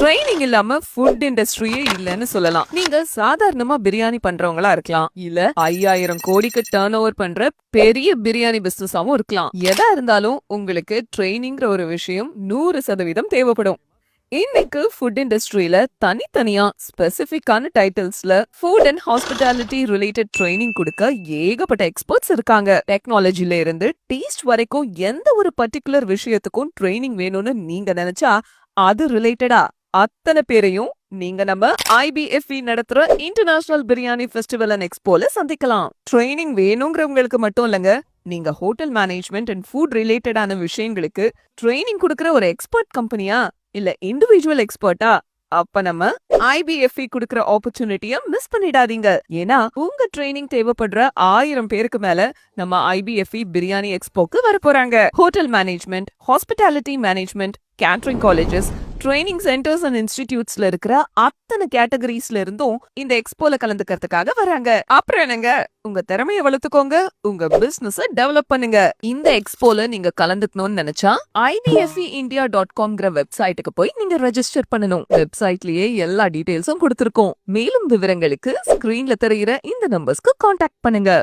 Training இல்லாம food இண்டஸ்ட்ரியே இல்லன்னு சொல்லலாம். நீங்க சாதாரணமா பிரியாணி பண்றவங்களா இருக்கலாம், இல்ல 5000 கோடிக்கு டர்ன் ஓவர் பண்ற பெரிய பிரியாணி பிசினஸாவும் இருக்கலாம். எதா இருந்தாலும் உங்களுக்கு ட்ரைனிங்கிற ஒரு விஷயம் 100% தேவைப்படும். இன்னைக்கு ஃபுட் இண்டஸ்ட்ரியில தனித்தனியா ஸ்பெசிபிக்கான டைட்டில்ஸ்ல food and hospitality related training கொடுக்க ஏகப்பட்ட எக்ஸ்பர்ட்ஸ் இருக்காங்க. டெக்னாலஜில இருந்து டேஸ்ட் வரைக்கும் எந்த ஒரு பர்டிகுலர் விஷயத்துக்கும் ட்ரைனிங் வேணும்னு நீங்க நினைச்சா அது ரிலேட்டடா அத்தனை பேரையும் நீங்க நம்ம IBFE நடத்துற இன்டர்நேஷனல் பிரியாணி ஃபெஸ்டிவல் அண்ட் எக்ஸ்போல சந்திக்கலாம். ட்ரைனிங் வேணுங்கிறவங்களுக்கு மட்டும் இல்லங்க, நீங்க ஹோட்டல் மேனேஜ்மெண்ட் அண்ட் ஃபுட் ரிலேட்டடான விஷயங்களுக்கு ட்ரைனிங் கொடுக்கற ஒரு எக்ஸ்பர்ட் கம்பெனியா இல்ல இண்டிவிஜுவல் எக்ஸ்பர்ட்டா, அப்ப நம்ம IBFE குடுக்கற ஆப்பர்ச்சுனிட்டிய மிஸ் பண்ணிடாதீங்க. ஏன்னா உங்க ட்ரைனிங் தேவைப்படுற 1000 பேருக்கு மேல நம்ம IBFE பிரியாணி எக்ஸ்போக்கு வர போறாங்க. Hotel management, hospitality management, catering colleges, training centres and இன்ஸ்டிடியூட்ஸ்ல இருக்கிற அத்தனை கேட்டகரிஸ்ல இருந்தும் இந்த எக்ஸ்போல கலந்துக்கிறதுக்காக வராங்க. அப்புறம் என்னங்க, உங்க திறமைய வளர்த்துக்கோங்க, உங்க பிசினஸ் டெவலப் பண்ணுங்க. இந்த எக்ஸ்போல நீங்க கலந்துக்கணும்னு நினைச்சா IBFEindia.comங்கிற வெப்சைட்டுக்கு போய் நீங்க ரெஜிஸ்டர் பண்ணணும். வெப்சைட்லயே எல்லா டீடைல்ஸும் கொடுத்திருக்கோம். மேலும் விவரங்களுக்கு ஸ்கிரீன்ல தெரியுற இந்த நம்பர்ஸ்க்கு கான்டாக்ட் பண்ணுங்க.